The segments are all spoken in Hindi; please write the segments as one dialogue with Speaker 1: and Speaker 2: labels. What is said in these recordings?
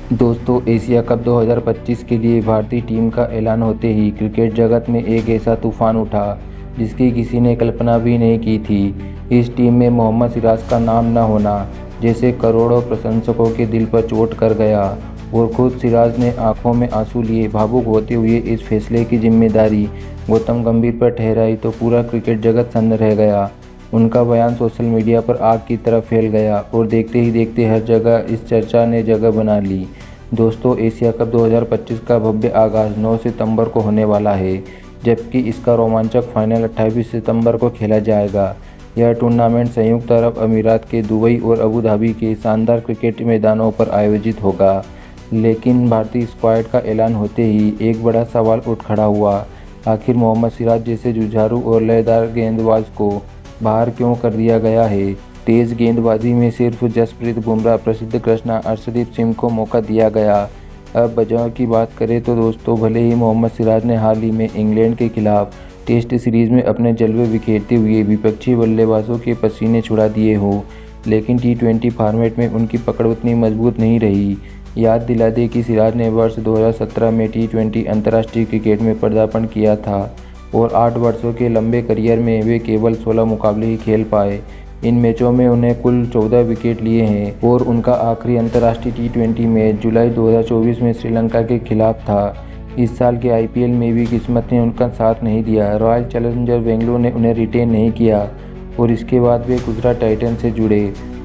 Speaker 1: दोस्तों, एशिया कप 2025 के लिए भारतीय टीम का ऐलान होते ही क्रिकेट जगत में एक ऐसा तूफान उठा जिसकी किसी ने कल्पना भी नहीं की थी। इस टीम में मोहम्मद सिराज का नाम न होना जैसे करोड़ों प्रशंसकों के दिल पर चोट कर गया और खुद सिराज ने आंखों में आंसू लिए भावुक होते हुए इस फैसले की जिम्मेदारी गौतम गंभीर पर ठहराई तो पूरा क्रिकेट जगत सन्न रह गया। उनका बयान सोशल मीडिया पर आग की तरह फैल गया और देखते ही देखते हर जगह इस चर्चा ने जगह बना ली। दोस्तों, एशिया कप 2025 का भव्य आगाज़ 9 सितंबर को होने वाला है, जबकि इसका रोमांचक फाइनल 28 सितंबर को खेला जाएगा। यह टूर्नामेंट संयुक्त अरब अमीरात के दुबई और अबू धाबी के शानदार क्रिकेट मैदानों पर आयोजित होगा। लेकिन भारतीय स्क्वाड का ऐलान होते ही एक बड़ा सवाल उठ खड़ा हुआ। आखिर मोहम्मद सिराज जैसे जुझारू और लयदार गेंदबाज को बाहर क्यों कर दिया गया है? तेज गेंदबाजी में सिर्फ जसप्रीत बुमराह, प्रसिद्ध कृष्णा, अर्शदीप सिंह को मौका दिया गया। अब वजह की बात करें तो दोस्तों, भले ही मोहम्मद सिराज ने हाल ही में इंग्लैंड के खिलाफ टेस्ट सीरीज में अपने जलवे बिखेरते हुए विपक्षी बल्लेबाजों के पसीने छुड़ा दिए हो, लेकिन T20 फॉर्मेट में उनकी पकड़ उतनी मजबूत नहीं रही। याद दिला दें कि सिराज ने वर्ष 2017 में T20 अंतर्राष्ट्रीय क्रिकेट में पदार्पण किया था और 8 वर्षों के लंबे करियर में वे केवल 16 मुकाबले ही खेल पाए। इन मैचों में उन्हें कुल 14 विकेट लिए हैं और उनका आखिरी अंतर्राष्ट्रीय T20 मैच जुलाई 2024 में श्रीलंका के खिलाफ था। इस साल के IPL में भी किस्मत ने उनका साथ नहीं दिया। रॉयल चैलेंजर बेंगलुरु ने उन्हें रिटेन नहीं किया और इसके बाद वे गुजरात टाइटंस से जुड़े।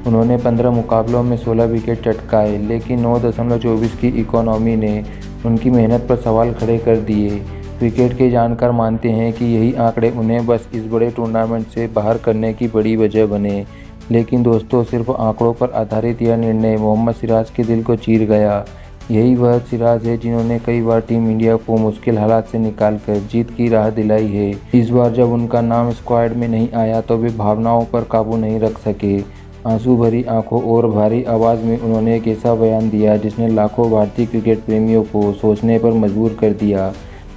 Speaker 1: उन्होंने 15 मुकाबलों में 16 विकेट चटकाए, लेकिन 9.24 की इकोनॉमी ने उनकी मेहनत पर सवाल खड़े कर दिए। क्रिकेट के जानकार मानते हैं कि यही आंकड़े उन्हें बस इस बड़े टूर्नामेंट से बाहर करने की बड़ी वजह बने। लेकिन दोस्तों, सिर्फ आंकड़ों पर आधारित यह निर्णय मोहम्मद सिराज के दिल को चीर गया। यही वह सिराज है जिन्होंने कई बार टीम इंडिया को मुश्किल हालात से निकालकर जीत की राह दिलाई है। इस बार जब उनका नाम स्क्वाड में नहीं आया तो वे भावनाओं पर काबू नहीं रख सके। आंसू भरी आंखों और भारी आवाज़ में उन्होंने एक ऐसा बयान दिया जिसने लाखों भारतीय क्रिकेट प्रेमियों को सोचने पर मजबूर कर दिया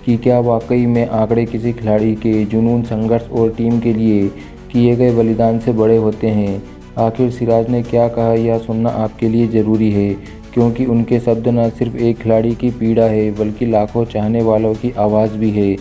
Speaker 1: कि क्या वाकई में आंकड़े किसी खिलाड़ी के जुनून, संघर्ष और टीम के लिए किए गए बलिदान से बड़े होते हैं। आखिर सिराज ने क्या कहा, यह सुनना आपके लिए ज़रूरी है, क्योंकि उनके शब्द न सिर्फ एक खिलाड़ी की पीड़ा है बल्कि लाखों चाहने वालों की आवाज़ भी है।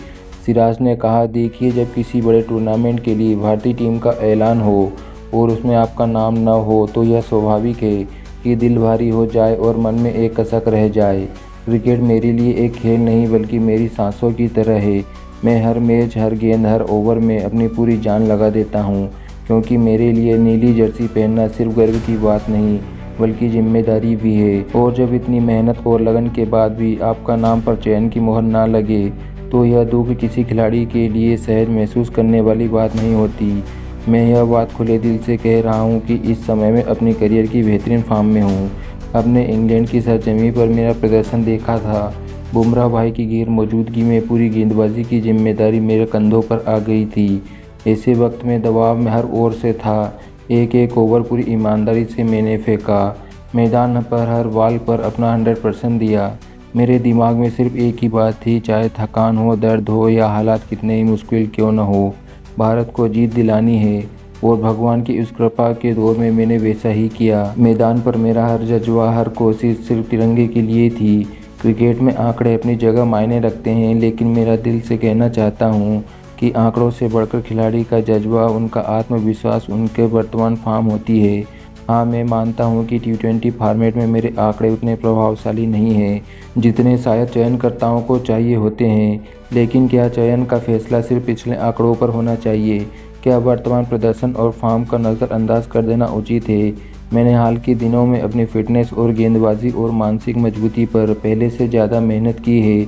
Speaker 1: सिराज ने कहा, देखिए, जब किसी बड़े टूर्नामेंट के लिए भारतीय टीम का ऐलान हो और उसमें आपका नाम न हो तो यह स्वाभाविक है कि दिल भारी हो जाए और मन में एक कसक रह जाए। क्रिकेट मेरे लिए एक खेल नहीं बल्कि मेरी सांसों की तरह है। मैं हर मैच, हर गेंद, हर ओवर में अपनी पूरी जान लगा देता हूँ, क्योंकि मेरे लिए नीली जर्सी पहनना सिर्फ गर्व की बात नहीं बल्कि जिम्मेदारी भी है। और जब इतनी मेहनत और लगन के बाद भी आपका नाम पर चयन की मोहर ना लगे तो यह दुख किसी खिलाड़ी के लिए सहज महसूस करने वाली बात नहीं होती। मैं यह बात खुले दिल से कह रहा हूँ कि इस समय मैं अपनी करियर की बेहतरीन फॉर्म में हूँ। अपने इंग्लैंड की सरजमी पर मेरा प्रदर्शन देखा था। बुमराह भाई की गैर मौजूदगी में पूरी गेंदबाजी की जिम्मेदारी मेरे कंधों पर आ गई थी। ऐसे वक्त में दबाव में हर ओर से था। एक एक ओवर पूरी ईमानदारी से मैंने फेंका, मैदान पर हर बॉल पर अपना 100% दिया। मेरे दिमाग में सिर्फ एक ही बात थी, चाहे थकान हो, दर्द हो या हालात कितने ही मुश्किल क्यों न हो, भारत को जीत दिलानी है। और भगवान की उस कृपा के दौर में मैंने वैसा ही किया। मैदान पर मेरा हर जज्बा, हर कोशिश सिर्फ तिरंगे के लिए थी। क्रिकेट में आंकड़े अपनी जगह मायने रखते हैं, लेकिन मेरा दिल से कहना चाहता हूँ कि आंकड़ों से बढ़कर खिलाड़ी का जज्बा, उनका आत्मविश्वास, उनके वर्तमान फॉर्म होती है। हाँ, मैं मानता हूँ कि T20 फॉर्मेट में मेरे आंकड़े उतने प्रभावशाली नहीं हैं जितने शायद चयनकर्ताओं को चाहिए होते हैं। लेकिन क्या चयन का फैसला सिर्फ पिछले आंकड़ों पर होना चाहिए? क्या वर्तमान प्रदर्शन और फॉर्म का नज़रअंदाज कर देना उचित है? मैंने हाल के दिनों में अपनी फिटनेस और गेंदबाजी और मानसिक मजबूती पर पहले से ज़्यादा मेहनत की है।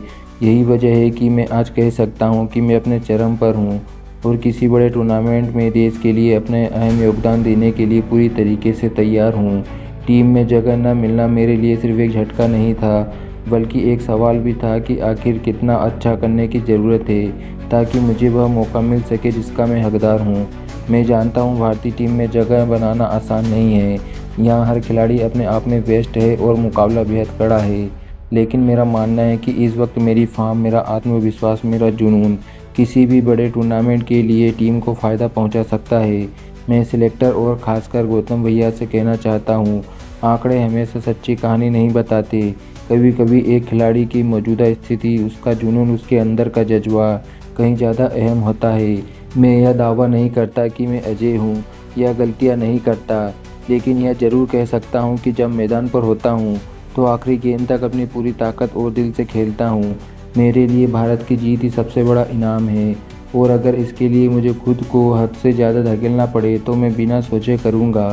Speaker 1: यही वजह है कि मैं आज कह सकता हूँ कि मैं अपने चरम पर हूँ और किसी बड़े टूर्नामेंट में देश के लिए अपने अहम योगदान देने के लिए पूरी तरीके से तैयार हूँ। टीम में जगह न मिलना मेरे लिए सिर्फ एक झटका नहीं था, बल्कि एक सवाल भी था कि आखिर कितना अच्छा करने की ज़रूरत है ताकि मुझे वह मौका मिल सके जिसका मैं हकदार हूँ। मैं जानता हूँ भारतीय टीम में जगह बनाना आसान नहीं है। यहाँ हर खिलाड़ी अपने आप में बेस्ट है और मुकाबला बेहद कड़ा है। लेकिन मेरा मानना है कि इस वक्त मेरी फॉर्म, मेरा आत्मविश्वास, मेरा जुनून किसी भी बड़े टूर्नामेंट के लिए टीम को फ़ायदा पहुंचा सकता है। मैं सिलेक्टर और ख़ासकर गौतम भैया से कहना चाहता हूं, आंकड़े हमेशा सच्ची कहानी नहीं बताते। कभी कभी एक खिलाड़ी की मौजूदा स्थिति, उसका जुनून, उसके अंदर का जज्बा कहीं ज़्यादा अहम होता है। मैं यह दावा नहीं करता कि मैं अजय हूँ या गलतियाँ नहीं करता, लेकिन यह ज़रूर कह सकता हूँ कि जब मैदान पर होता हूँ तो आखिरी गेंद तक अपनी पूरी ताकत और दिल से खेलता हूँ। मेरे लिए भारत की जीत ही सबसे बड़ा इनाम है, और अगर इसके लिए मुझे खुद को हद से ज़्यादा धकेलना पड़े तो मैं बिना सोचे करूँगा।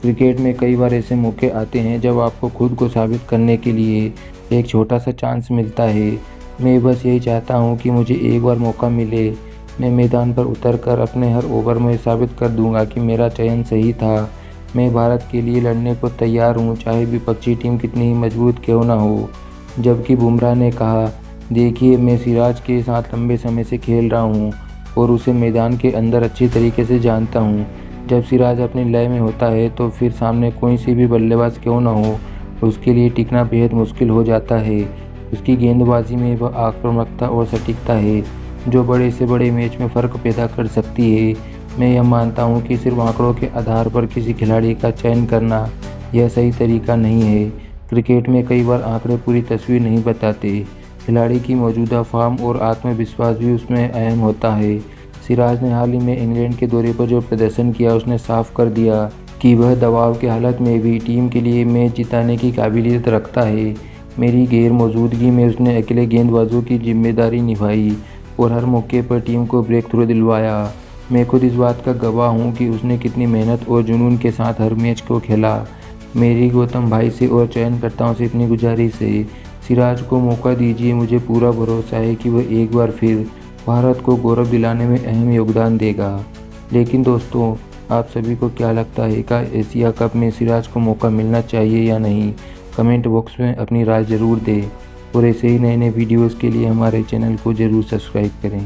Speaker 1: क्रिकेट में कई बार ऐसे मौके आते हैं जब आपको खुद को साबित करने के लिए एक छोटा सा चांस मिलता है। मैं बस यही चाहता हूँ कि मुझे एक बार मौका मिले। मैं मैदान पर उतरकर अपने हर ओवर में साबित कर दूँगा कि मेरा चयन सही था। मैं भारत के लिए लड़ने को तैयार हूँ, चाहे विपक्षी टीम कितनी ही मजबूत क्यों ना हो। जबकि बुमराह ने कहा, देखिए मैं सिराज के साथ लंबे समय से खेल रहा हूँ और उसे मैदान के अंदर अच्छी तरीके से जानता हूँ। जब सिराज अपनी लय में होता है तो फिर सामने कोई सी भी बल्लेबाज क्यों ना हो, उसके लिए टिकना बेहद मुश्किल हो जाता है। उसकी गेंदबाजी में वह आक्रामकता और सटीकता है जो बड़े से बड़े मैच में फ़र्क पैदा कर सकती है। मैं यह मानता हूँ कि सिर्फ आंकड़ों के आधार पर किसी खिलाड़ी का चयन करना यह सही तरीका नहीं है। क्रिकेट में कई बार आंकड़े पूरी तस्वीर नहीं बताते। खिलाड़ी की मौजूदा फॉर्म और आत्मविश्वास भी उसमें अहम होता है। सिराज ने हाल ही में इंग्लैंड के दौरे पर जो प्रदर्शन किया, उसने साफ कर दिया कि वह दबाव की हालत में भी टीम के लिए मैच जिताने की काबिलियत रखता है। मेरी गैर मौजूदगी में उसने अकेले गेंदबाजों की जिम्मेदारी निभाई और हर मौके पर टीम को ब्रेक थ्रू दिलवाया। मैं खुद इस बात का गवाह हूँ कि उसने कितनी मेहनत और जुनून के साथ हर मैच को खेला। मेरी गौतम भाई से और चयनकर्ताओं से इतनी गुजारिश है, सिराज को मौका दीजिए। मुझे पूरा भरोसा है कि वह एक बार फिर भारत को गौरव दिलाने में अहम योगदान देगा। लेकिन दोस्तों, आप सभी को क्या लगता है, क्या एशिया कप में सिराज को मौका मिलना चाहिए या नहीं? कमेंट बॉक्स में अपनी राय ज़रूर दें और ऐसे ही नए नए वीडियोज़ के लिए हमारे चैनल को ज़रूर सब्सक्राइब करें।